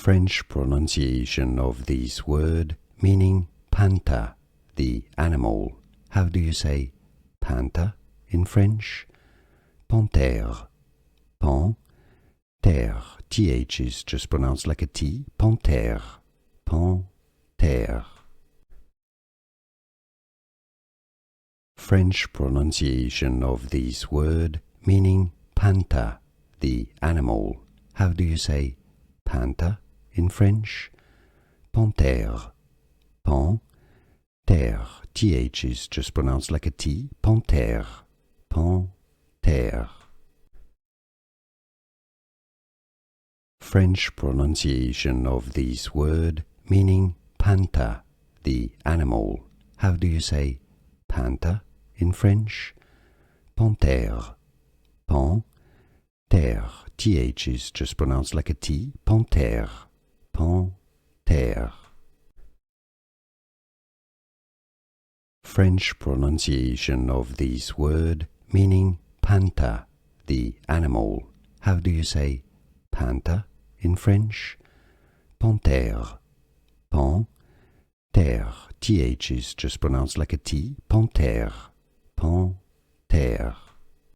French pronunciation of this word meaning panther, the animal. How do you say panther in French? Panthère. Panthère. TH is just pronounced like a T. Panthère. Panthère. French pronunciation of this word meaning panther, the animal. How do you say panther in French? Panthère. Panthère. TH is just pronounced like a T. Panthère. Panthère. French pronunciation of this word meaning panther, the animal. How do you say panther in French? Panthère. Panthère. TH is just pronounced like a T. Panthère. Panthère. French pronunciation of this word meaning panther, the animal. How do you say panther in French? Panthère. Panthère. TH is just pronounced like a T. Panthère. Panthère.